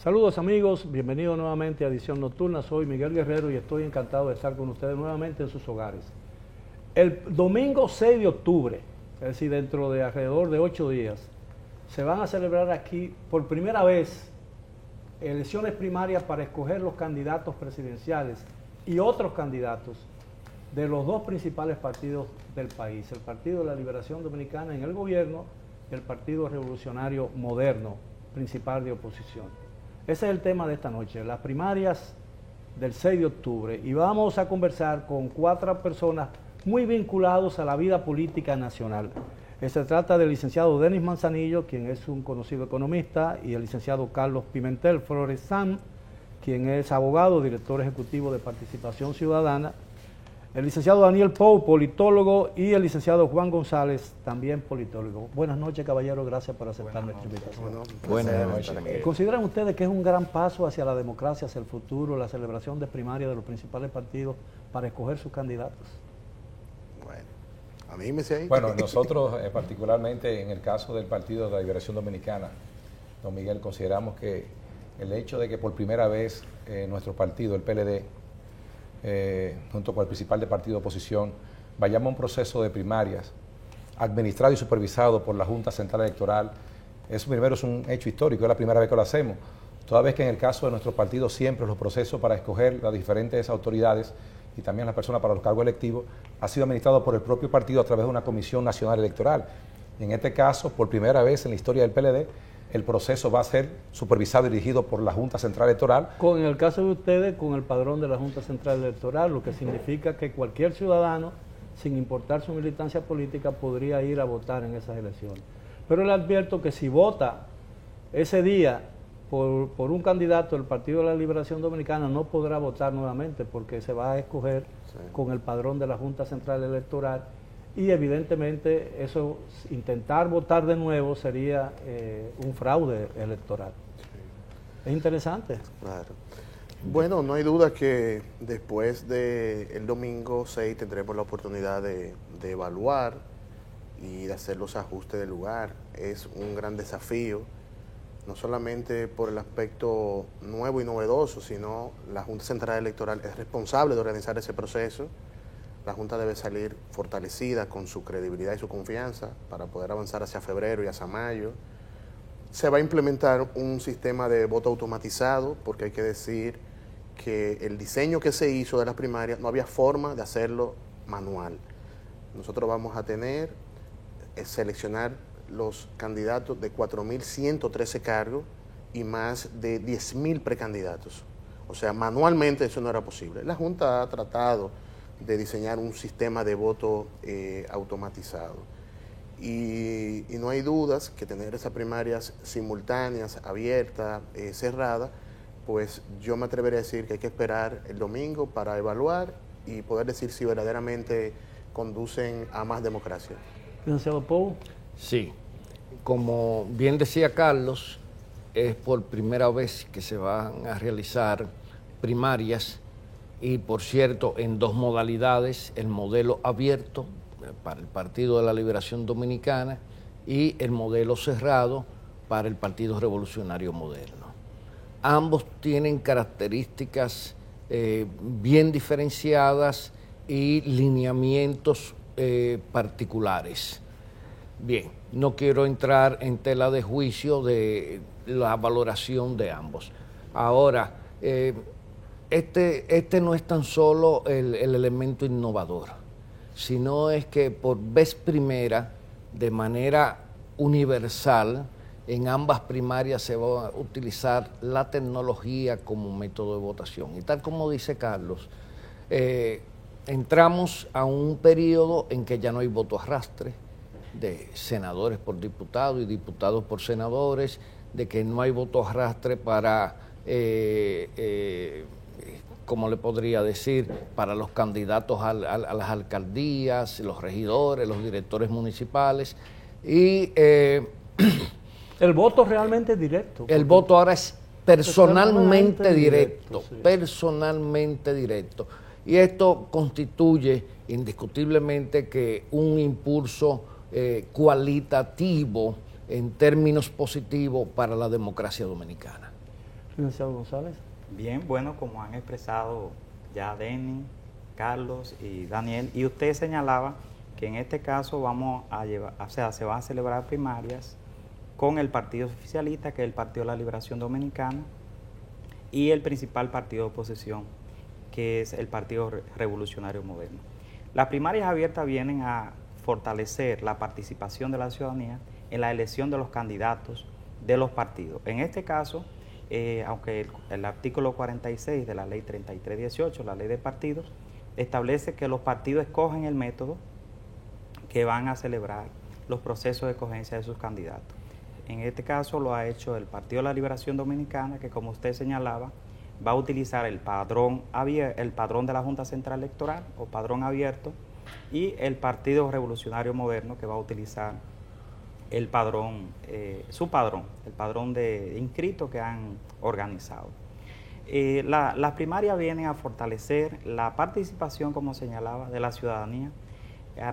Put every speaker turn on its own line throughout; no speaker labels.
Saludos amigos, bienvenidos nuevamente a Edición Nocturna. Soy Miguel Guerrero y estoy encantado de estar con ustedes nuevamente en sus hogares. El domingo 6 de octubre, es decir, dentro de alrededor de 8 días, se van a celebrar aquí por primera vez elecciones primarias para escoger los candidatos presidenciales y otros candidatos de los dos principales partidos del país, el Partido de la Liberación Dominicana en el gobierno y el Partido Revolucionario Moderno, principal de oposición. Ese es el tema de esta noche, las primarias del 6 de octubre. Y vamos a conversar con 4 personas muy vinculados a la vida política nacional. Se trata del licenciado Denis Manzanillo, quien es un conocido economista, y el licenciado Carlos Pimentel Floresán, quien es abogado, director ejecutivo de Participación Ciudadana, el licenciado Daniel Pou, politólogo, y el licenciado Juan González, también politólogo. Buenas noches, caballeros, gracias por aceptar nuestra invitación.
Buenas noches.
¿Consideran ustedes que es un gran paso hacia la democracia, hacia el futuro, la celebración de primarias de los principales partidos para escoger sus candidatos?
Bueno, a mí me sé.
Bueno, nosotros particularmente en el caso del Partido de la Liberación Dominicana, don Miguel, consideramos que el hecho de que por primera vez nuestro partido, el PLD, junto con el principal de partido de oposición, vayamos a un proceso de primarias administrado y supervisado por la Junta Central Electoral. Eso primero es un hecho histórico, es la primera vez que lo hacemos, toda vez que en el caso de nuestro partido siempre los procesos para escoger las diferentes autoridades y también las personas para los cargos electivos ha sido administrado por el propio partido a través de una Comisión Nacional Electoral. En este caso, por primera vez en la historia del PLD, el proceso va a ser supervisado y dirigido por la Junta Central Electoral.
En el caso de ustedes, con el padrón de la Junta Central Electoral, lo que significa que cualquier ciudadano, sin importar su militancia política, podría ir a votar en esas elecciones. Pero le advierto que si vota ese día por un candidato del Partido de la Liberación Dominicana, no podrá votar nuevamente porque se va a escoger con el padrón de la Junta Central Electoral. Y evidentemente eso, intentar votar de nuevo sería un fraude electoral. Sí. Es interesante.
Claro. Bueno, no hay duda que después del domingo 6 tendremos la oportunidad de evaluar y de hacer los ajustes del lugar. Es un gran desafío, no solamente por el aspecto nuevo y novedoso, sino la Junta Central Electoral es responsable de organizar ese proceso. La Junta debe salir fortalecida con su credibilidad y su confianza para poder avanzar hacia febrero y hacia mayo. Se va a implementar un sistema de voto automatizado, porque hay que decir que el diseño que se hizo de las primarias no había forma de hacerlo manual. Nosotros vamos a seleccionar los candidatos de 4.113 cargos y más de 10.000 precandidatos. O sea, manualmente eso no era posible. La Junta ha tratado de diseñar un sistema de voto automatizado. Y no hay dudas que tener esas primarias simultáneas, abiertas, cerradas, pues yo me atrevería a decir que hay que esperar el domingo para evaluar y poder decir si verdaderamente conducen a más democracia.
Licenciado Pou.
Sí, como bien decía Carlos, es por primera vez que se van a realizar primarias. Y por cierto, en 2 modalidades, el modelo abierto para el Partido de la Liberación Dominicana y el modelo cerrado para el Partido Revolucionario Moderno. Ambos tienen características bien diferenciadas y lineamientos particulares. Bien, no quiero entrar en tela de juicio de la valoración de ambos. Ahora, Este no es tan solo el elemento innovador, sino es que por vez primera, de manera universal, en ambas primarias se va a utilizar la tecnología como método de votación. Y tal como dice Carlos, entramos a un periodo en que ya no hay voto arrastre de senadores por diputados y diputados por senadores, de que no hay voto arrastre para como le podría decir, para los candidatos a las alcaldías, los regidores, los directores municipales. Y
el voto realmente directo.
El voto ahora es personalmente directo,
sí.
Personalmente directo. Y esto constituye indiscutiblemente que un impulso cualitativo en términos positivos para la democracia dominicana.
Licenciado González.
Bien, bueno, como han expresado ya Denny, Carlos y Daniel, y usted señalaba que en este caso vamos a llevar, o sea, se van a celebrar primarias con el partido oficialista, que es el Partido de la Liberación Dominicana, y el principal partido de oposición, que es el Partido Revolucionario Moderno. Las primarias abiertas vienen a fortalecer la participación de la ciudadanía en la elección de los candidatos de los partidos. En este caso, aunque el artículo 46 de la ley 3318, la ley de partidos, establece que los partidos escogen el método que van a celebrar los procesos de escogencia de sus candidatos. En este caso lo ha hecho el Partido de la Liberación Dominicana, que como usted señalaba, va a utilizar el padrón de la Junta Central Electoral o padrón abierto, y el Partido Revolucionario Moderno, que va a utilizar el padrón, el padrón de inscritos que han organizado. Las primarias vienen a fortalecer la participación, como señalaba, de la ciudadanía,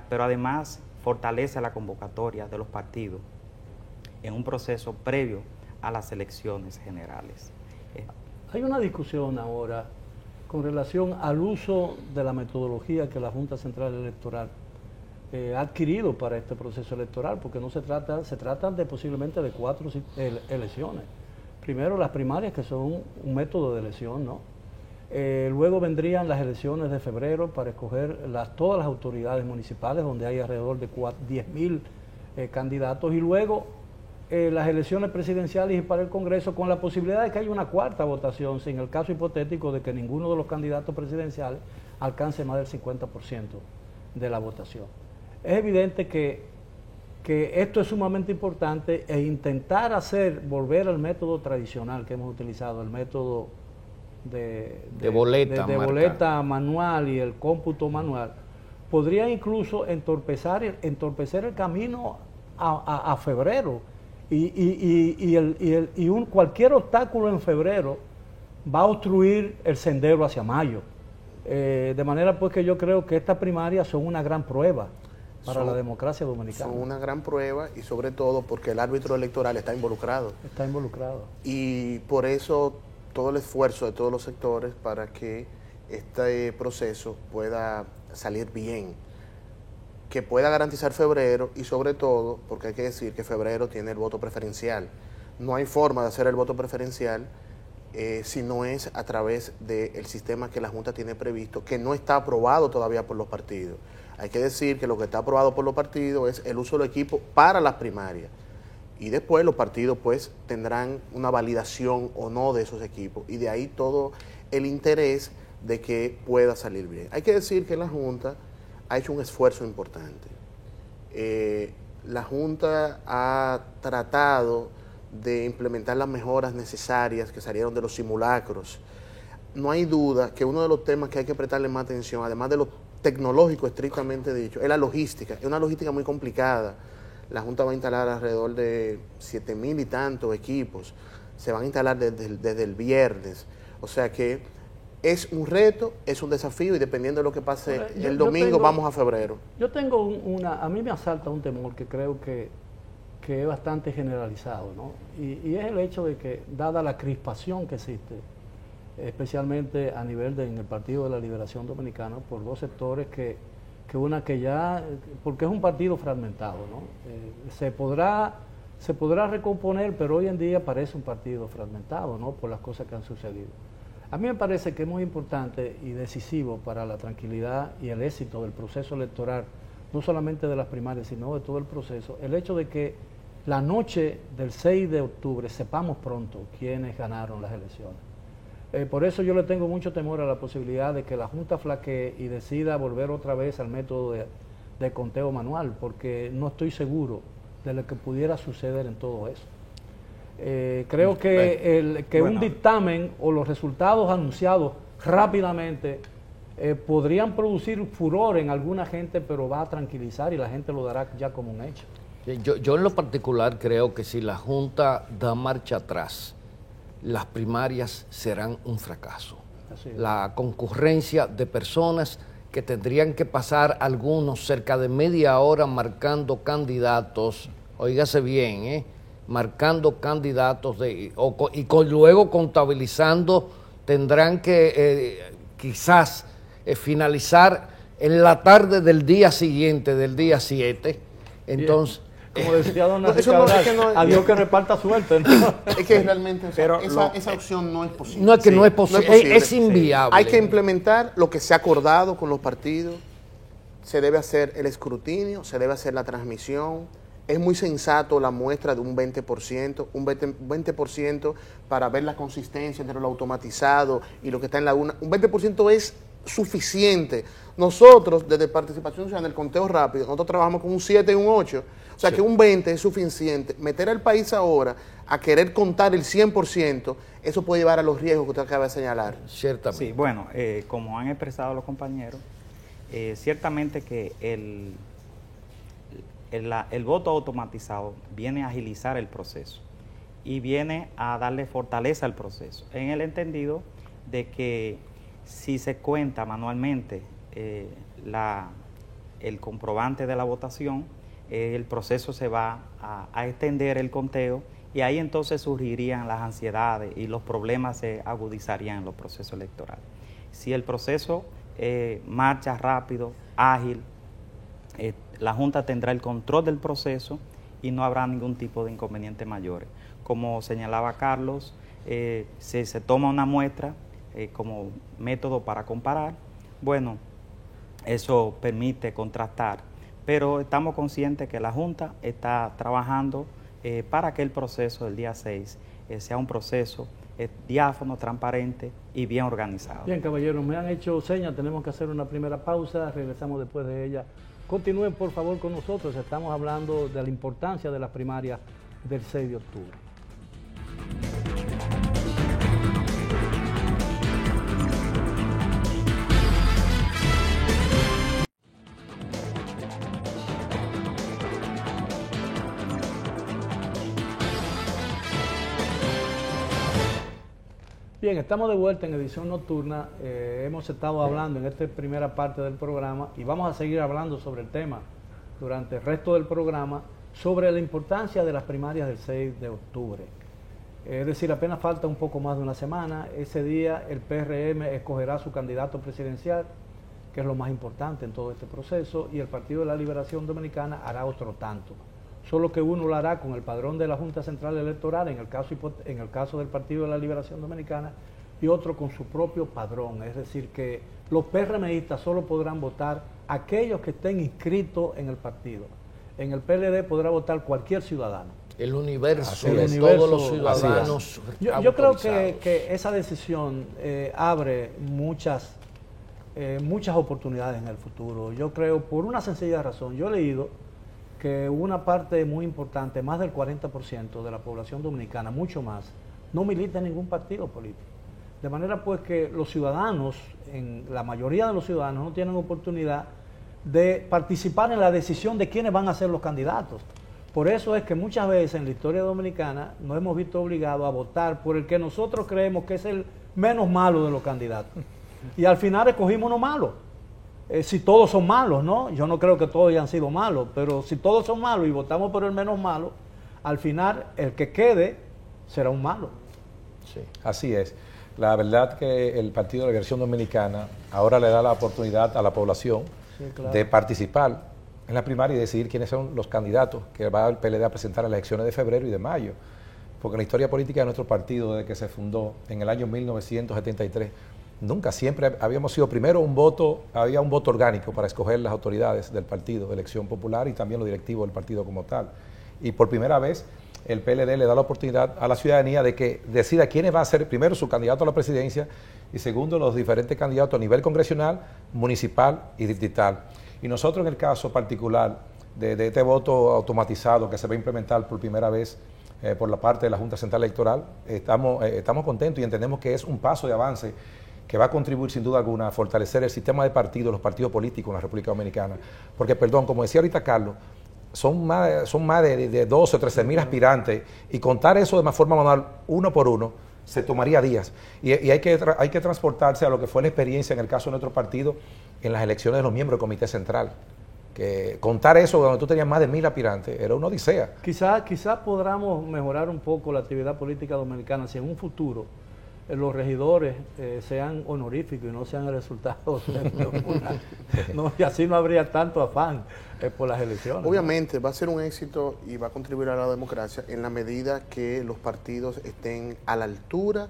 pero además fortalece la convocatoria de los partidos en un proceso previo a las elecciones generales.
Hay una discusión ahora con relación al uso de la metodología que la Junta Central Electoral ha adquirido para este proceso electoral, porque no se trata de posiblemente de 4 elecciones. Primero las primarias, que son un método de elección, ¿no? Luego vendrían las elecciones de febrero para escoger todas las autoridades municipales, donde hay alrededor de 10.000 candidatos, y luego las elecciones presidenciales y para el Congreso, con la posibilidad de que haya una cuarta votación, sin el caso hipotético de que ninguno de los candidatos presidenciales alcance más del 50% de la votación. Es evidente que esto es sumamente importante, e intentar volver al método tradicional que hemos utilizado, el método de boleta manual y el cómputo manual, podría incluso entorpecer el camino a febrero, y cualquier obstáculo en febrero va a obstruir el sendero hacia mayo. De manera pues que yo creo que estas primarias son una gran prueba para la democracia dominicana.
Son una gran prueba, y sobre todo porque el árbitro electoral está involucrado.
Está involucrado.
Y por eso todo el esfuerzo de todos los sectores para que este proceso pueda salir bien, que pueda garantizar febrero, y sobre todo porque hay que decir que febrero tiene el voto preferencial. No hay forma de hacer el voto preferencial si no es a través del sistema que la Junta tiene previsto, que no está aprobado todavía por los partidos. Hay que decir que lo que está aprobado por los partidos es el uso del equipo para las primarias, y después los partidos pues tendrán una validación o no de esos equipos, y de ahí todo el interés de que pueda salir bien. Hay que decir que la Junta ha hecho un esfuerzo importante. La Junta ha tratado de implementar las mejoras necesarias que salieron de los simulacros. No hay duda que uno de los temas que hay que prestarle más atención, además de lo tecnológico estrictamente dicho, es la logística. Es una logística muy complicada. La Junta va a instalar alrededor de 7.000 y tantos equipos. Se van a instalar desde el viernes. O sea que es un reto, es un desafío, y dependiendo de lo que pase el domingo, vamos a febrero.
Yo tengo a mí me asalta un temor que creo que es bastante generalizado, ¿no? Y es el hecho de que, dada la crispación que existe, especialmente a nivel en el Partido de la Liberación Dominicana, por dos sectores porque es un partido fragmentado, ¿no? Se podrá recomponer, pero hoy en día parece un partido fragmentado, ¿no? Por las cosas que han sucedido. A mí me parece que es muy importante y decisivo para la tranquilidad y el éxito del proceso electoral, no solamente de las primarias, sino de todo el proceso, el hecho de que la noche del 6 de octubre sepamos pronto quiénes ganaron las elecciones. Por eso yo le tengo mucho temor a la posibilidad de que la Junta flaquee y decida volver otra vez al método de conteo manual, porque no estoy seguro de lo que pudiera suceder en todo eso. Creo que un dictamen o los resultados anunciados rápidamente podrían producir furor en alguna gente, pero va a tranquilizar y la gente lo dará ya como un hecho.
Yo en lo particular creo que si la Junta da marcha atrás, las primarias serán un fracaso. La concurrencia de personas que tendrían que pasar algunos cerca de media hora marcando candidatos, óigase bien, marcando candidatos luego contabilizando, tendrán que quizás finalizar en la tarde del día siguiente, del día 7. Entonces,
como decía don Enrique
eso no,
Cabral,
es que no,
a Dios que reparta suerte, ¿no?
Es que realmente
Pero
esa opción no es posible.
no es que
Sí,
no es posible, es inviable.
Hay que implementar lo que se ha acordado con los partidos, se debe hacer el escrutinio, se debe hacer la transmisión. Es muy sensato la muestra de un 20%, un 20% para ver la consistencia entre lo automatizado y lo que está en la urna. Un 20% es suficiente. Nosotros, desde Participación Ciudadana, en el conteo rápido, nosotros trabajamos con un 7 y un 8. O sea, que un 20 es suficiente. Meter al país ahora a querer contar el 100%, eso puede llevar a los riesgos que usted acaba de señalar.
Ciertamente.
Sí, bueno, como han expresado los compañeros, ciertamente que el voto automatizado viene a agilizar el proceso y viene a darle fortaleza al proceso, en el entendido de que si se cuenta manualmente el comprobante de la votación, el proceso se va a extender el conteo y ahí entonces surgirían las ansiedades y los problemas se agudizarían en los procesos electorales. Si el proceso marcha rápido, ágil, la Junta tendrá el control del proceso y no habrá ningún tipo de inconveniente mayores. Como señalaba Carlos, se toma una muestra como método para comparar. Bueno, eso permite contrastar, pero estamos conscientes que la Junta está trabajando para que el proceso del día 6 sea un proceso diáfano, transparente y bien organizado.
Bien, caballeros, me han hecho señas, tenemos que hacer una primera pausa, regresamos después de ella. Continúen por favor con nosotros, estamos hablando de la importancia de las primarias del 6 de octubre. Bien, estamos de vuelta en edición nocturna. Hemos estado hablando en esta primera parte del programa y vamos a seguir hablando sobre el tema durante el resto del programa, sobre la importancia de las primarias del 6 de octubre. Es decir, apenas falta un poco más de una semana. Ese día el PRM escogerá su candidato presidencial, que es lo más importante en todo este proceso, y el Partido de la Liberación Dominicana hará otro tanto. Solo que uno lo hará con el padrón de la Junta Central Electoral, en el caso del Partido de la Liberación Dominicana, y otro con su propio padrón. Es decir, que los PRMistas solo podrán votar aquellos que estén inscritos en el partido. En el PLD podrá votar cualquier ciudadano.
El universo
El
de
universo,
todos los ciudadanos.
Yo creo que esa decisión abre muchas oportunidades en el futuro. Yo creo, por una sencilla razón, yo he leído que una parte muy importante, más del 40% de la población dominicana, mucho más, no milita en ningún partido político. De manera pues que los ciudadanos, la mayoría de los ciudadanos no tienen oportunidad de participar en la decisión de quiénes van a ser los candidatos. Por eso es que muchas veces en la historia dominicana nos hemos visto obligados a votar por el que nosotros creemos que es el menos malo de los candidatos. Y al final escogimos uno malo. Si todos son malos, ¿no? Yo no creo que todos hayan sido malos, pero si todos son malos y votamos por el menos malo, al final el que quede será un malo.
Sí, así es. La verdad que el Partido de la Liberación Dominicana ahora le da la oportunidad a la población de participar en la primaria y decidir quiénes son los candidatos que va el PLD a presentar en las elecciones de febrero y de mayo. Porque en la historia política de nuestro partido, desde que se fundó en el año 1973, nunca, siempre habíamos sido primero había un voto orgánico para escoger las autoridades del partido de elección popular y también los directivos del partido como tal. Y por primera vez el PLD le da la oportunidad a la ciudadanía de que decida quiénes va a ser primero su candidato a la presidencia y segundo los diferentes candidatos a nivel congresional, municipal y distrital. Y nosotros en el caso particular de este voto automatizado que se va a implementar por primera vez por la parte de la Junta Central Electoral, estamos contentos y entendemos que es un paso de avance que va a contribuir sin duda alguna a fortalecer el sistema de partidos, los partidos políticos en la República Dominicana. Porque, perdón, como decía ahorita Carlos, son más de 12 o 13 mil aspirantes y contar eso de más forma manual, uno por uno, se tomaría días. Y hay que transportarse a lo que fue la experiencia en el caso de nuestro partido en las elecciones de los miembros del Comité Central, que contar eso donde tú tenías más de 1000 aspirantes era una odisea.
Quizá podamos mejorar un poco la actividad política dominicana si en un futuro los regidores sean honoríficos y no sean el resultado de una, no, y así no habría tanto afán por las elecciones.
Obviamente va a ser un éxito y va a contribuir a la democracia en la medida que los partidos estén a la altura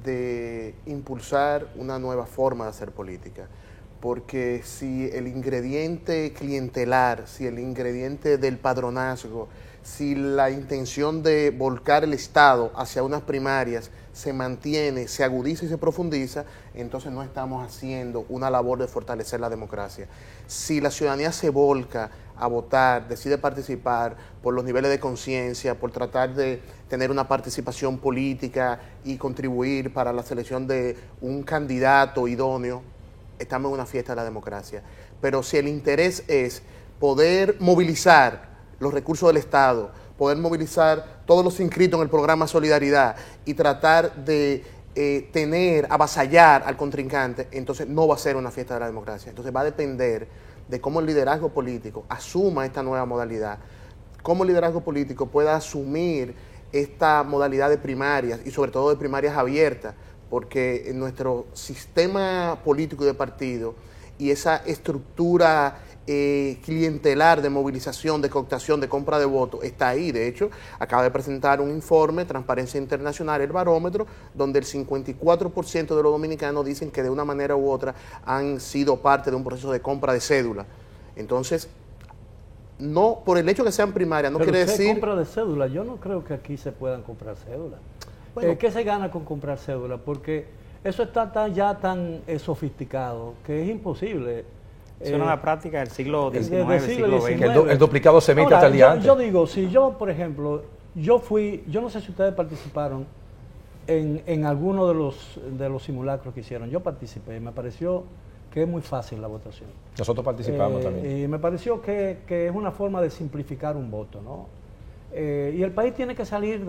de impulsar una nueva forma de hacer política. Porque si el ingrediente clientelar, si el ingrediente del padronazgo, si la intención de volcar el Estado hacia unas primarias se mantiene, se agudiza y se profundiza, entonces no estamos haciendo una labor de fortalecer la democracia. Si la ciudadanía se volca a votar, decide participar por los niveles de conciencia, por tratar de tener una participación política y contribuir para la selección de un candidato idóneo, estamos en una fiesta de la democracia. Pero si el interés es poder movilizar los recursos del Estado, poder movilizar todos los inscritos en el programa Solidaridad y tratar de avasallar al contrincante, entonces no va a ser una fiesta de la democracia. Entonces va a depender de cómo el liderazgo político asuma esta nueva modalidad, cómo el liderazgo político pueda asumir esta modalidad de primarias y sobre todo de primarias abiertas, porque en nuestro sistema político y de partido y esa estructura clientelar de movilización, de cooptación, de compra de votos, está ahí. De hecho, acaba de presentar un informe, Transparencia Internacional, el barómetro, donde el 54% de los dominicanos dicen que de una manera u otra han sido parte de un proceso de compra de cédula. Entonces, no, por el hecho de que sean primarias, no
pero
quiere decir...
compra de cédula, yo no creo que aquí se puedan comprar cédulas.
Bueno,
¿Qué se gana con comprar cédula? Porque eso está ya tan sofisticado que es imposible.
Es una práctica del siglo XIX,
siglo
XX.
El duplicado se emite
Ahora,
hasta el día antes.
yo digo, si yo, por ejemplo, yo no sé si ustedes participaron en alguno de los simulacros que hicieron. Yo participé y me pareció que es muy fácil la votación.
Nosotros participamos también.
Y me pareció que es una forma de simplificar un voto, ¿no? Y el país tiene que salir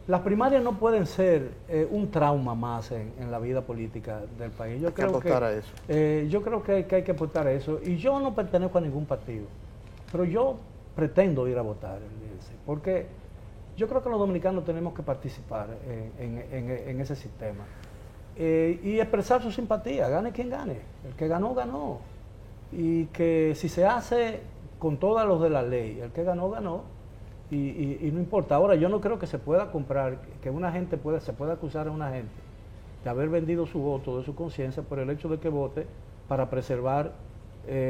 las primarias no pueden ser un trauma más en la vida política del país.
Hay que apostar a eso.
Yo creo que hay que apostar a eso. Y yo no pertenezco a ningún partido, pero yo pretendo ir a votar, porque yo creo que los dominicanos tenemos que participar en ese sistema y expresar su simpatía, gane quien gane. El que ganó, ganó. Y que si se hace con todos los de la ley, el que ganó, ganó. Y no importa. Ahora, yo no creo que se pueda comprar, que una gente se pueda acusar a una gente de haber vendido su voto, de su conciencia, por el hecho de que vote para preservar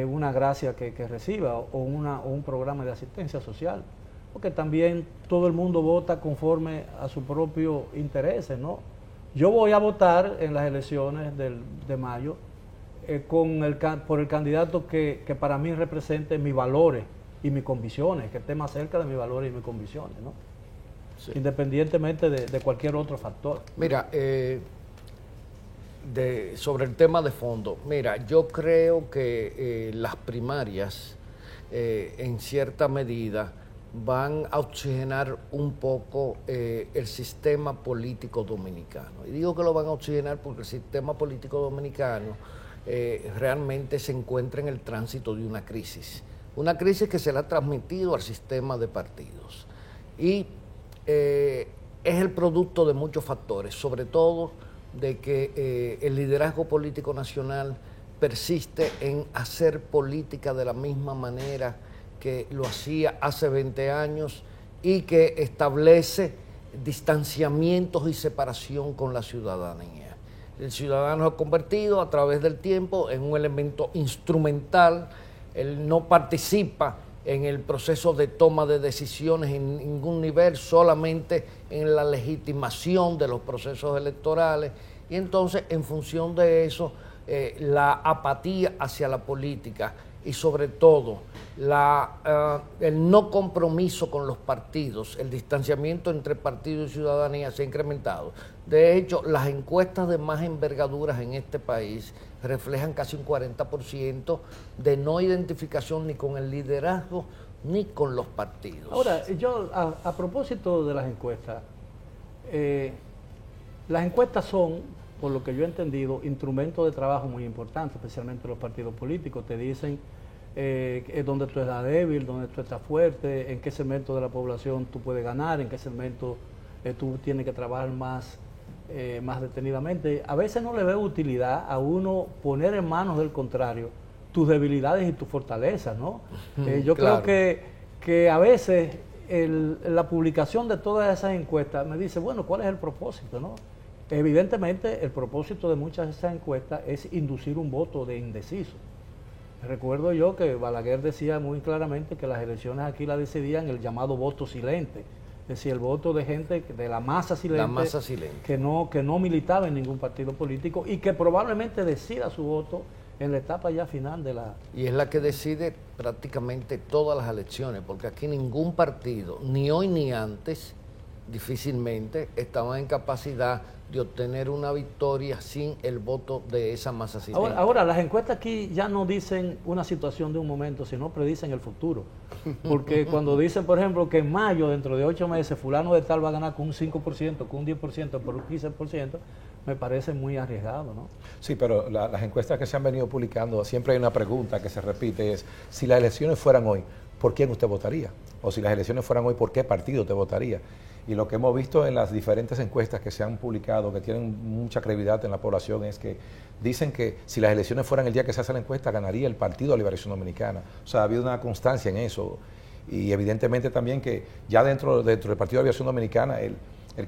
una gracia que reciba o un programa de asistencia social. Porque también todo el mundo vota conforme a sus propios intereses, ¿no? Yo voy a votar en las elecciones de mayo por el candidato que para mí represente mis valores y mis convicciones, que esté más cerca de mis valores y mis convicciones, ¿no? Sí. Independientemente de cualquier otro factor.
Mira, sobre el tema de fondo, mira, yo creo que las primarias, en cierta medida, van a oxigenar un poco el sistema político dominicano. Y digo que lo van a oxigenar porque el sistema político dominicano realmente se encuentra en el tránsito de una crisis que se le ha transmitido al sistema de partidos. Y es el producto de muchos factores, sobre todo de que el liderazgo político nacional persiste en hacer política de la misma manera que lo hacía hace 20 años y que establece distanciamientos y separación con la ciudadanía. El ciudadano se ha convertido a través del tiempo en un elemento instrumental. Él no participa en el proceso de toma de decisiones en ningún nivel, solamente en la legitimación de los procesos electorales. Y entonces, en función de eso, la apatía hacia la política y sobre todo el no compromiso con los partidos, el distanciamiento entre partido y ciudadanía se ha incrementado. De hecho, las encuestas de más envergaduras en este país reflejan casi un 40% de no identificación ni con el liderazgo ni con los partidos.
Ahora, yo a propósito de las encuestas son por lo que yo he entendido, instrumentos de trabajo muy importantes, especialmente los partidos políticos. Te dicen dónde tú estás débil, dónde tú estás fuerte, en qué segmento de la población tú puedes ganar, en qué segmento tú tienes que trabajar más detenidamente. A veces no le veo utilidad a uno poner en manos del contrario tus debilidades y tus fortalezas, ¿no? Yo
claro.
creo que a veces la publicación de todas esas encuestas me dice, bueno, ¿cuál es el propósito, no? Evidentemente, el propósito de muchas de esas encuestas es inducir un voto de indeciso. Recuerdo yo que Balaguer decía muy claramente que las elecciones aquí las decidían el llamado voto silente, es decir, el voto de gente de la masa silente, que no militaba en ningún partido político y que probablemente decida su voto en la etapa ya final de la...
Y es la que decide prácticamente todas las elecciones, porque aquí ningún partido, ni hoy ni antes, difícilmente estaba en capacidad de obtener una victoria sin el voto de esa masa silente.
Ahora, las encuestas aquí ya no dicen una situación de un momento, sino predicen el futuro. Porque cuando dicen, por ejemplo, que en mayo, dentro de 8 meses, fulano de tal va a ganar con un 5%, con un 10%, por un 15%, me parece muy arriesgado, ¿no?
Sí, pero las encuestas que se han venido publicando, siempre hay una pregunta que se repite, es si las elecciones fueran hoy, ¿por quién usted votaría? O si las elecciones fueran hoy, ¿por qué partido usted votaría? Y lo que hemos visto en las diferentes encuestas que se han publicado, que tienen mucha credibilidad en la población, es que dicen que si las elecciones fueran el día que se hace la encuesta, ganaría el Partido de Liberación Dominicana. O sea, ha habido una constancia en eso. Y evidentemente también que ya dentro del Partido de Liberación Dominicana, el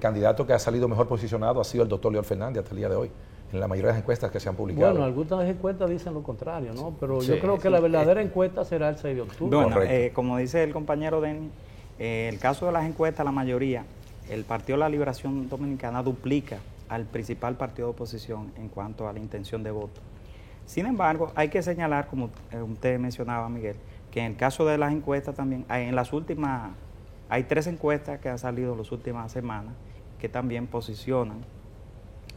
candidato que ha salido mejor posicionado ha sido el doctor León Fernández hasta el día de hoy, en la mayoría de las encuestas que se han publicado.
Bueno, algunas encuestas dicen lo contrario, ¿no? Pero
sí,
yo creo que la verdadera encuesta será el 6 de octubre.
Bueno, como dice el compañero Denny, el caso de las encuestas, la mayoría, el Partido de la Liberación Dominicana duplica al principal partido de oposición en cuanto a la intención de voto. Sin embargo, hay que señalar, como usted mencionaba, Miguel, que en el caso de las encuestas también, hay 3 encuestas que han salido en las últimas semanas que también posicionan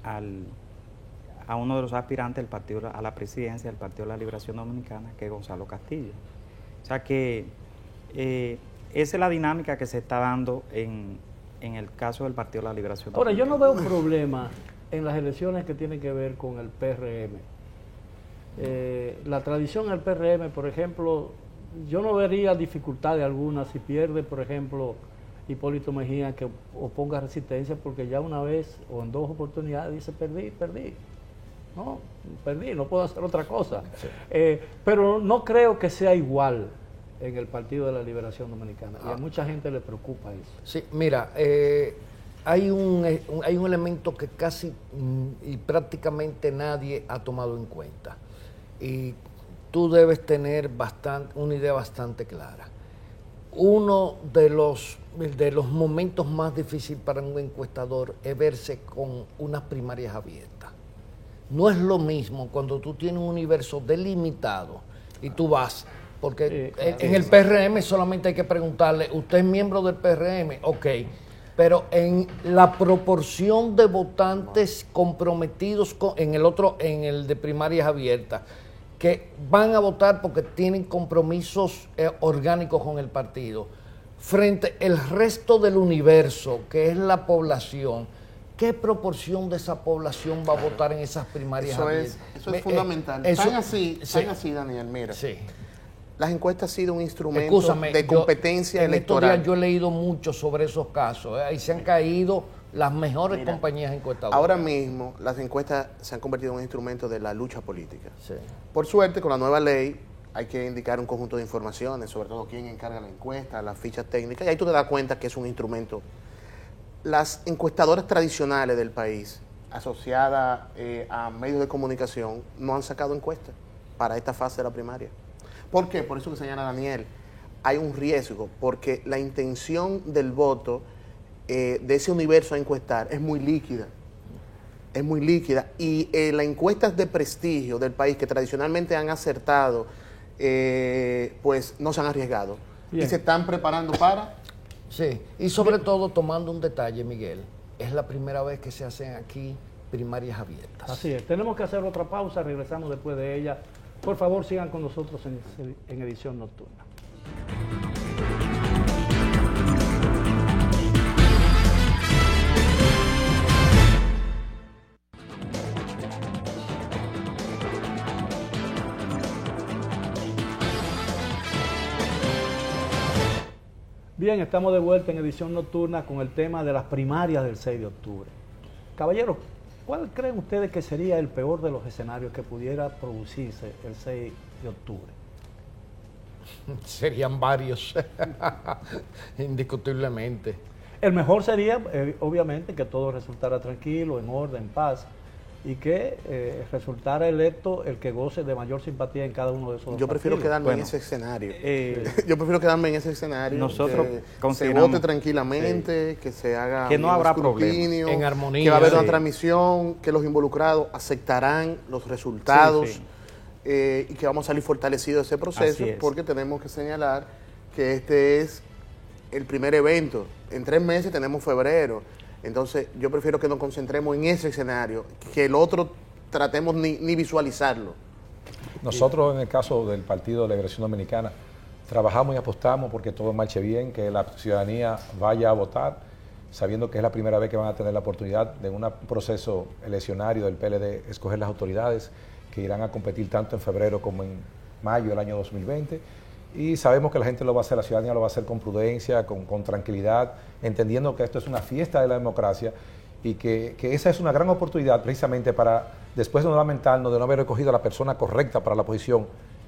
a uno de los aspirantes del partido a la presidencia del Partido de la Liberación Dominicana, que es Gonzalo Castillo. O sea que esa es la dinámica que se está dando en el caso del Partido de la Liberación
Ahora,
Dominicana.
yo no veo un problema en las elecciones que tienen que ver con el PRM. La tradición del PRM, por ejemplo, yo no vería dificultades alguna si pierde, por ejemplo, Hipólito Mejía, que oponga resistencia, porque ya una vez o en 2 oportunidades dice perdí. No, perdí, no puedo hacer otra cosa. Sí. Pero no creo que sea igual en el Partido de la Liberación Dominicana. Y a mucha gente le preocupa eso.
Sí, mira, hay un elemento que casi y prácticamente nadie ha tomado en cuenta. Y tú debes tener una idea bastante clara. Uno de los momentos más difíciles para un encuestador es verse con unas primarias abiertas. No es lo mismo cuando tú tienes un universo delimitado y tú vas, porque en el PRM solamente hay que preguntarle, ¿usted es miembro del PRM? Ok, pero en la proporción de votantes comprometidos en el de primarias abiertas, que van a votar porque tienen compromisos orgánicos con el partido, frente al resto del universo, que es la población, ¿qué proporción de esa población va a votar en esas primarias abiertas?
Eso es fundamental. Tan así, Daniel, mira.
Sí.
Las encuestas han sido un instrumento de competencia electoral.
En estos días yo he leído mucho sobre esos casos, y se han caído las mejores compañías encuestadoras.
Ahora mismo las encuestas se han convertido en un instrumento de la lucha política.
Sí.
Por suerte, con la nueva ley hay que indicar un conjunto de informaciones, sobre todo quién encarga la encuesta, las fichas técnicas, y ahí tú te das cuenta que es un instrumento. Las encuestadoras tradicionales del país, asociadas a medios de comunicación, no han sacado encuestas para esta fase de la primaria. ¿Por qué? Por eso que señala Daniel, hay un riesgo, porque la intención del voto de ese universo a encuestar es muy líquida. Es muy líquida. Y las encuestas de prestigio del país que tradicionalmente han acertado, pues no se han arriesgado. Bien. Y se están preparando para...
Sí, y sobre todo tomando un detalle, Miguel, es la primera vez que se hacen aquí primarias abiertas.
Así es, tenemos que hacer otra pausa, regresamos después de ella. Por favor, sigan con nosotros en Edición Nocturna. Bien, estamos de vuelta en edición nocturna con el tema de las primarias del 6 de octubre. Caballeros, ¿cuál creen ustedes que sería el peor de los escenarios que pudiera producirse el 6 de octubre?
Serían varios, indiscutiblemente.
El mejor sería, obviamente, que todo resultara tranquilo, en orden, en paz, y que resultara electo el que goce de mayor simpatía en cada uno de esos dos
Yo prefiero
partidos.
quedarme en ese escenario. Yo prefiero quedarme en ese escenario.
Nosotros
que se
consideramos
vote tranquilamente, que se haga
que no
un
habrá
escrutinio,
en armonía.
que va a haber una
Sí.
transmisión, que los involucrados aceptarán los resultados.
Sí, sí.
Y que vamos a salir fortalecidos de ese proceso,
Así es.
porque tenemos que señalar que este es el primer evento. En 3 meses tenemos febrero. Entonces, yo prefiero que nos concentremos en ese escenario, que el otro tratemos ni visualizarlo.
Nosotros, en el caso del Partido de la Liberación Dominicana, trabajamos y apostamos porque todo marche bien, que la ciudadanía vaya a votar, sabiendo que es la primera vez que van a tener la oportunidad de un proceso eleccionario del PLD escoger las autoridades que irán a competir tanto en febrero como en mayo del año 2020. Y sabemos que la gente lo va a hacer, la ciudadanía lo va a hacer con prudencia, con tranquilidad, entendiendo que esto es una fiesta de la democracia y que esa es una gran oportunidad precisamente para, después de no lamentarnos de no haber escogido a la persona correcta para la posición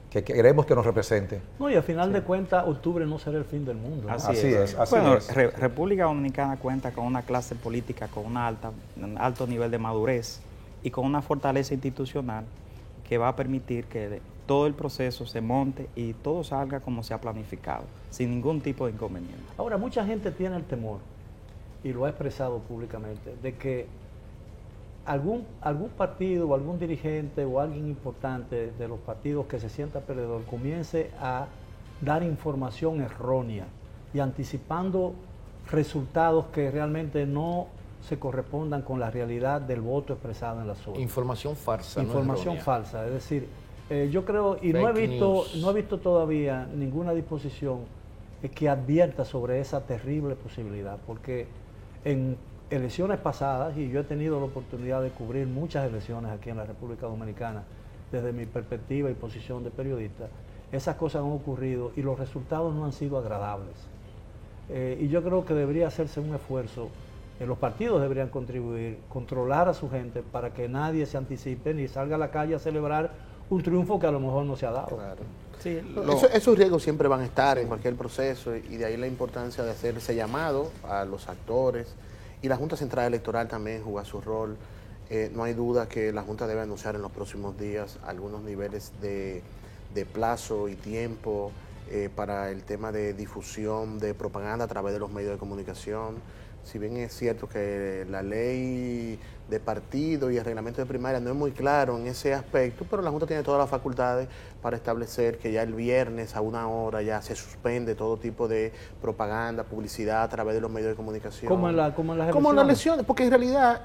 que queremos que nos represente.
No, y al final de cuentas, octubre no será el fin del mundo, ¿no?
Así es.
Bueno, República Dominicana cuenta con una clase política con un alto nivel de madurez y con una fortaleza institucional que va a permitir que todo el proceso se monte y todo salga como se ha planificado, sin ningún tipo de inconveniente.
Ahora, mucha gente tiene el temor, y lo ha expresado públicamente, de que algún partido o algún dirigente o alguien importante de los partidos que se sienta perdedor comience a dar información errónea y anticipando resultados que realmente no se correspondan con la realidad del voto expresado en las urnas.
Información falsa.
Información
no
falsa, es decir, yo creo, y no he visto todavía ninguna disposición que advierta sobre esa terrible posibilidad, porque en elecciones pasadas, y yo he tenido la oportunidad de cubrir muchas elecciones aquí en la República Dominicana, desde mi perspectiva y posición de periodista, esas cosas han ocurrido y los resultados no han sido agradables. Y yo creo que debería hacerse un esfuerzo, los partidos deberían contribuir, controlar a su gente para que nadie se anticipe ni salga a la calle a celebrar un triunfo que a lo mejor no se ha dado.
Claro.
Sí,
Esos riesgos siempre van a estar en cualquier proceso y de ahí la importancia de hacer ese llamado a los actores y la Junta Central Electoral también juega su rol. No hay duda que la Junta debe anunciar en los próximos días algunos niveles de plazo y tiempo para el tema de difusión de propaganda a través de los medios de comunicación. Si bien es cierto que la ley de partido y el reglamento de primaria no es muy claro en ese aspecto, pero la Junta tiene todas las facultades para establecer que ya el viernes a 1 hora ya se suspende todo tipo de propaganda, publicidad a través de los medios de comunicación.
Como en las elecciones.
Como en las elecciones, porque en realidad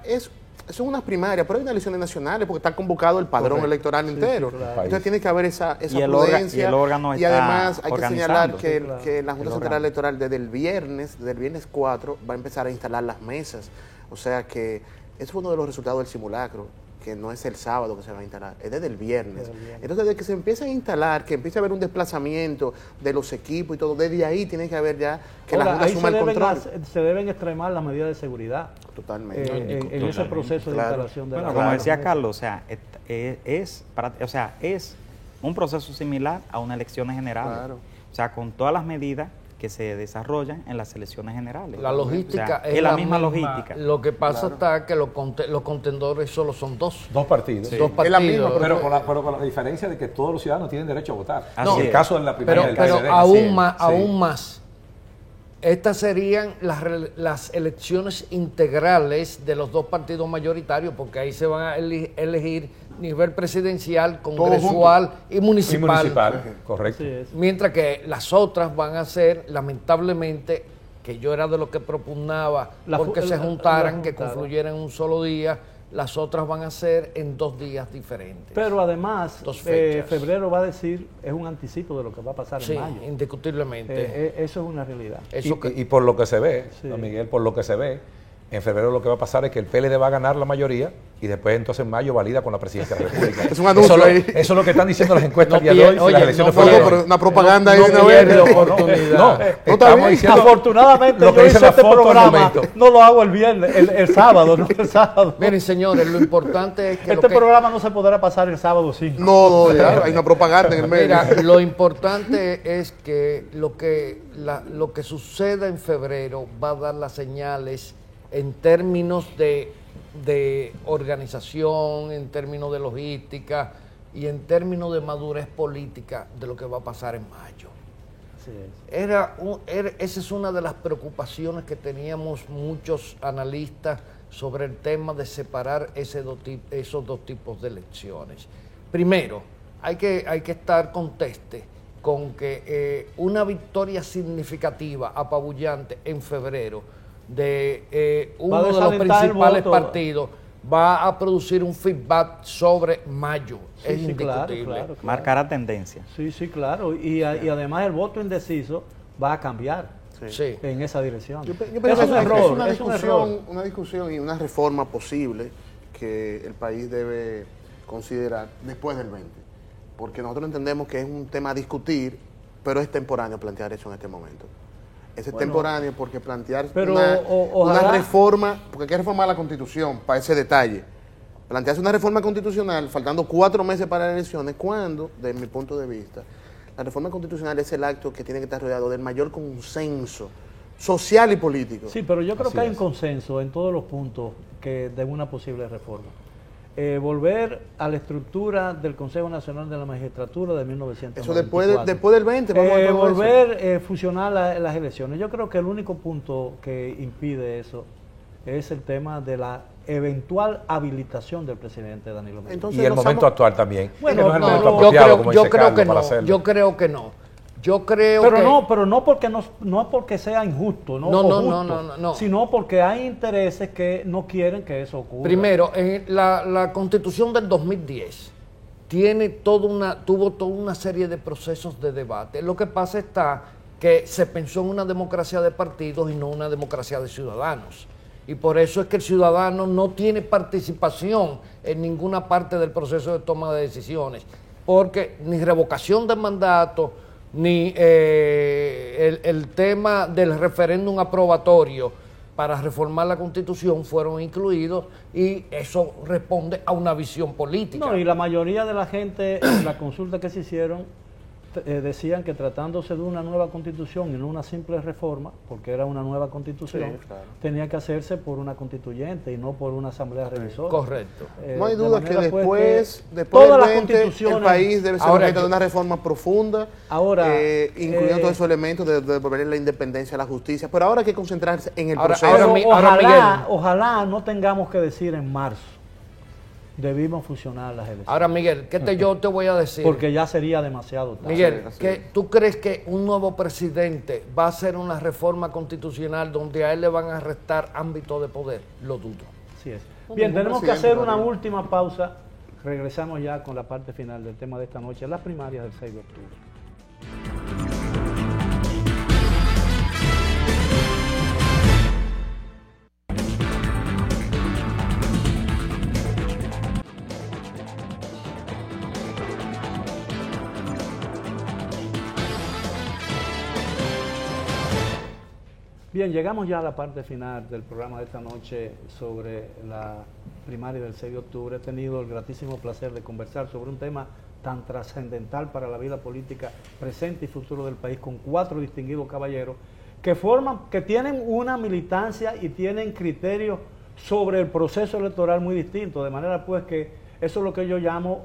son unas primarias, pero hay unas elecciones nacionales porque está convocado el padrón electoral entero.
Sí, claro.
Entonces tiene que haber esa
Y el
prudencia.
y el órgano
y
está
además hay que señalar
organizando.
que,
Sí, claro.
que la Junta
El
Central
órgano.
Electoral desde el viernes 4, va a empezar a instalar las mesas. O sea que eso fue uno de los resultados del simulacro, que no es el sábado que se va a instalar, es desde el viernes. Entonces, desde que se empieza a instalar, que empiece a haber un desplazamiento de los equipos y todo, desde ahí tiene que haber ya que
Ahora,
la Junta
ahí
asuma el control.
se deben extremar las medidas de seguridad
Totalmente.
en ese proceso de
Claro.
instalación de
Bueno,
la
como
Junta.
decía Carlos, o sea, es un proceso similar a unas elecciones generales.
Claro.
O sea, con todas las medidas que se desarrollan en las elecciones generales.
La logística
O sea, es la misma logística.
Lo que pasa está que los contendores solo son dos.
Dos partidos.
Dos
Es la misma,
partidos.
Pero con la diferencia de que todos los ciudadanos tienen derecho a votar.
Así
en el
es.
caso de la primaria
Pero,
del
pero
PLD.
aún más. Estas serían las elecciones integrales de los dos partidos mayoritarios, porque ahí se van a elegir nivel presidencial, congresual y
Y
municipal.
municipal, correcto.
Así es.
Mientras que las otras van a ser, lamentablemente, que yo era de los que propugnaba, porque se juntaran, que confluyeran en un solo día, las otras van a ser en 2 días diferentes.
Pero además,
Dos fechas.
febrero va a decir, es un anticipo de lo que va a pasar
Sí,
en mayo.
indiscutiblemente.
Eso es una realidad.
Eso que-
Y por lo que se ve,
Sí.
don Miguel, por lo que se ve, En febrero lo que va a pasar es que el PLD va a ganar la mayoría y después entonces en mayo valida con la presidencia de la República.
Es un anuncio
eso,
ahí.
eso es lo que están diciendo las encuestas
No
el día de hoy.
oye,
las elecciones
no,
fueron
No,
hoy.
pero una propaganda ahí
no
de una
pierde
vez.
oportunidad.
No,
está
estamos
bien.
diciendo
Afortunadamente
lo que
yo
dice
hice
la
este
foto al
programa,
momento.
no lo hago el viernes, el sábado, no el sábado.
Miren, señores, lo importante es que...
Este programa no se podrá pasar el sábado 5.
No, ya, hay una propaganda en el medio.
Mira, lo importante es que lo que suceda en febrero va a dar las señales en términos de organización, en términos de logística y en términos de madurez política de lo que va a pasar en mayo.
Así es.
Esa es una de las preocupaciones que teníamos muchos analistas sobre el tema de separar esos dos tipos de elecciones. Primero, hay que estar conteste con que una victoria significativa, apabullante en febrero de uno de los principales partidos va a producir un feedback sobre mayo.
Sí,
es
sí,
indiscutible.
claro.
Marcará tendencia.
Sí, sí, claro. Y además el voto indeciso va a cambiar
Sí.
en esa dirección.
Yo pienso
Es un
que
error,
es
es un error.
una discusión y una reforma posible que el país debe considerar después del 20. Porque nosotros entendemos que es un tema a discutir, pero es temporáneo plantear eso en este momento. Es temporáneo porque plantear
pero
una
ojalá-
reforma, porque hay que reformar la Constitución, para ese detalle. Plantearse una reforma constitucional faltando 4 meses para las elecciones, cuando, desde mi punto de vista, la reforma constitucional es el acto que tiene que estar rodeado del mayor consenso social y político.
Sí, pero yo creo
Así
que hay un
es.
consenso en todos los puntos de una posible reforma. Volver a la estructura del Consejo Nacional de la Magistratura de 1994.
Eso después del 20, vamos a ver todo eso.
Volver fusionar las elecciones. Yo creo que el único punto que impide eso es el tema de la eventual habilitación del presidente Danilo Medina.
Entonces,
Y el
nos
momento
estamos-
actual también.
Bueno,
que no es el
no,
momento
no,
apropiado, como
yo
dice
creo
Carlos,
que
para
no.
hacerlo.
Yo creo que no. Yo creo
Pero
que...
no, pero no porque no porque sea injusto, no,
No,
o
no,
justo,
no.
sino porque hay intereses que no quieren que eso ocurra.
Primero, la Constitución del 2010 tuvo toda una serie de procesos de debate. Lo que pasa está que se pensó en una democracia de partidos y no una democracia de ciudadanos. Y por eso es que el ciudadano no tiene participación en ninguna parte del proceso de toma de decisiones, porque ni revocación de mandato, ni el tema del referéndum aprobatorio para reformar la Constitución fueron incluidos, y eso responde a una visión política.
No, y la mayoría de la gente en la consulta que se hicieron decían que tratándose de una nueva constitución y no una simple reforma, porque era una nueva constitución,
Sí, claro.
tenía que hacerse por una constituyente y no por una asamblea revisora.
Correcto.
No hay
De
duda que
manera, pues,
después
todas las
del 20,
constituciones,
el país debe ser
Ahora,
objeto de una reforma profunda,
Ahora,
incluyendo todos esos elementos de devolver la independencia a la justicia. Pero ahora hay que concentrarse en el
Ahora-
proceso.
pero
ahora, Miguel.
ojalá no tengamos que decir en marzo debimos fusionar las elecciones,
Ahora, Miguel, yo te voy a decir?
porque ya sería demasiado tarde.
Miguel,
así
que
es.
¿tú crees que un nuevo presidente va a hacer una reforma constitucional donde a él le van a restar ámbito de poder? Lo dudo.
Así es.
No,
Bien,
ningún
tenemos que
presidente
hacer
lo
una
haría.
última pausa. Regresamos ya con la parte final del tema de esta noche, las primarias del 6 de octubre. Bien, llegamos ya a la parte final del programa de esta noche sobre la primaria del 6 de octubre. He tenido el gratísimo placer de conversar sobre un tema tan trascendental para la vida política presente y futuro del país con 4 distinguidos caballeros que tienen una militancia y tienen criterios sobre el proceso electoral muy distintos, de manera pues que eso es lo que yo llamo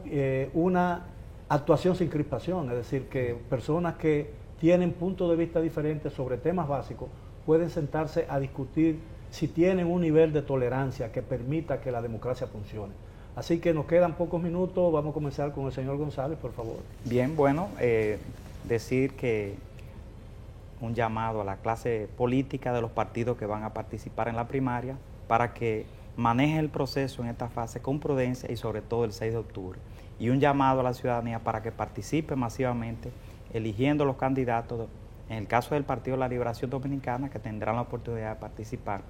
una actuación sin crispación, es decir, que personas que tienen puntos de vista diferentes sobre temas básicos pueden sentarse a discutir si tienen un nivel de tolerancia que permita que la democracia funcione. Así que nos quedan pocos minutos, vamos a comenzar con el señor González, por favor.
Bien, bueno, decir que un llamado a la clase política de los partidos que van a participar en la primaria para que maneje el proceso en esta fase con prudencia y sobre todo el 6 de octubre. Y un llamado a la ciudadanía para que participe masivamente eligiendo los candidatos. En el caso del Partido de la Liberación Dominicana, que tendrán la oportunidad de participar,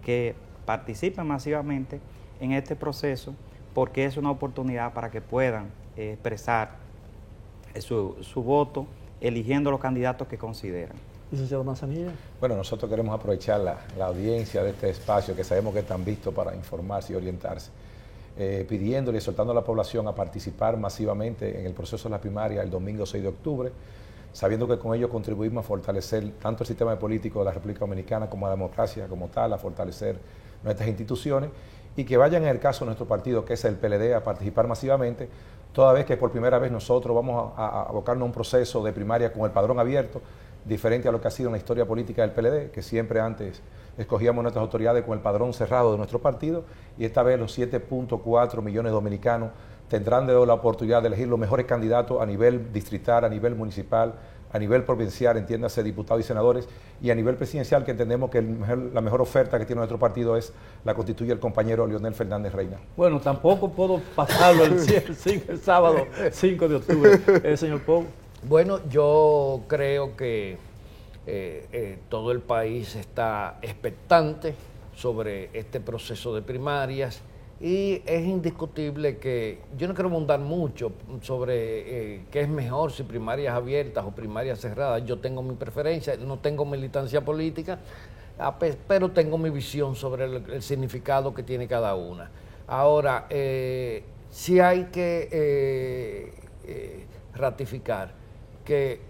que participen masivamente en este proceso, porque es una oportunidad para que puedan expresar su voto eligiendo los candidatos que consideran.
Licenciado Manzanilla.
Bueno, nosotros queremos aprovechar la audiencia de este espacio, que sabemos que están vistos para informarse y orientarse, pidiéndole y soltando a la población a participar masivamente en el proceso de la primaria el domingo 6 de octubre, sabiendo que con ello contribuimos a fortalecer tanto el sistema político de la República Dominicana como la democracia como tal, a fortalecer nuestras instituciones, y que vayan en el caso de nuestro partido, que es el PLD, a participar masivamente, toda vez que por primera vez nosotros vamos a abocarnos a un proceso de primaria con el padrón abierto, diferente a lo que ha sido en la historia política del PLD, que siempre antes escogíamos nuestras autoridades con el padrón cerrado de nuestro partido, y esta vez los 7.4 millones de dominicanos tendrán de nuevo la oportunidad de elegir los mejores candidatos a nivel distrital, a nivel municipal, a nivel provincial, entiéndase, diputados y senadores, y a nivel presidencial, que entendemos que la mejor oferta que tiene nuestro partido la constituye el compañero Leonel Fernández Reina.
Bueno, tampoco puedo pasarlo el sábado 5 de octubre. Señor Pou.
Bueno, yo creo que todo el país está expectante sobre este proceso de primarias, y es indiscutible que yo no quiero abundar mucho sobre qué es mejor, si primarias abiertas o primarias cerradas. Yo tengo mi preferencia, no tengo militancia política, pero tengo mi visión sobre el significado que tiene cada una. Ahora, sí hay que ratificar que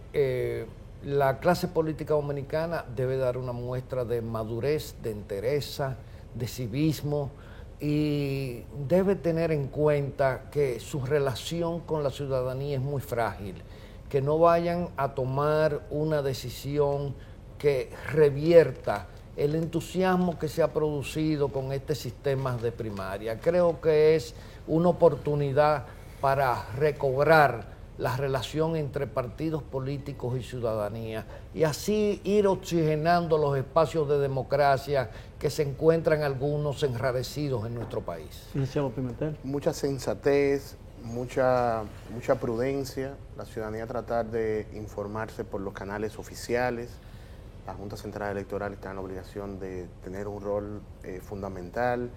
la clase política dominicana debe dar una muestra de madurez, de entereza, de civismo, y debe tener en cuenta que su relación con la ciudadanía es muy frágil, que no vayan a tomar una decisión que revierta el entusiasmo que se ha producido con este sistema de primaria. Creo que es una oportunidad para recobrar la relación entre partidos políticos y ciudadanía, y así ir oxigenando los espacios de democracia que se encuentran algunos enrarecidos en nuestro país.
Licenciado Pimentel.
Mucha sensatez, mucha prudencia, la ciudadanía tratar de informarse por los canales oficiales. La Junta Central Electoral está en la obligación de tener un rol fundamental.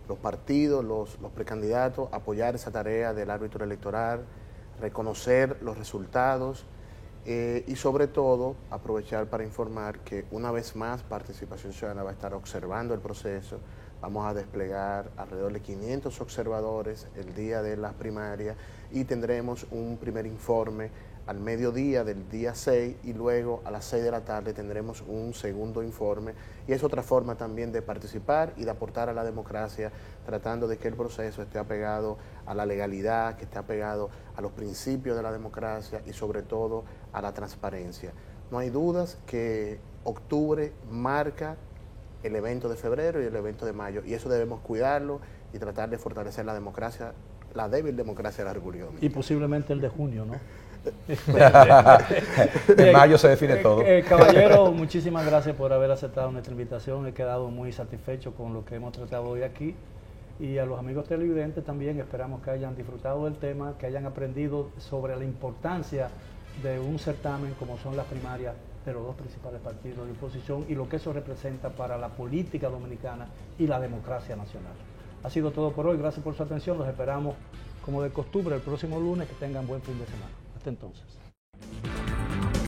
Los partidos, los precandidatos, apoyar esa tarea del árbitro electoral, reconocer los resultados y sobre todo aprovechar para informar que una vez más Participación Ciudadana va a estar observando el proceso. Vamos a desplegar alrededor de 500 observadores el día de las primarias, y tendremos un primer informe al mediodía del día 6, y luego a las 6 de la tarde tendremos un segundo informe, y es otra forma también de participar y de aportar a la democracia, tratando de que el proceso esté apegado a la legalidad, que esté apegado a los principios de la democracia y sobre todo a la transparencia. No hay dudas que octubre marca el evento de febrero y el evento de mayo, y eso debemos cuidarlo y tratar de fortalecer la democracia, la débil democracia de la República Dominicana.
Y posiblemente el de junio, ¿no?
En mayo se define todo.
Caballero, muchísimas gracias por haber aceptado nuestra invitación. He quedado muy satisfecho con lo que hemos tratado hoy aquí. Y a los amigos televidentes también esperamos que hayan disfrutado del tema, que hayan aprendido sobre la importancia de un certamen como son las primarias de los dos principales partidos de oposición y lo que eso representa para la política dominicana y la democracia nacional. Ha sido todo por hoy. Gracias por su atención. Los esperamos como de costumbre el próximo lunes. Que tengan buen fin de semana. Hasta entonces.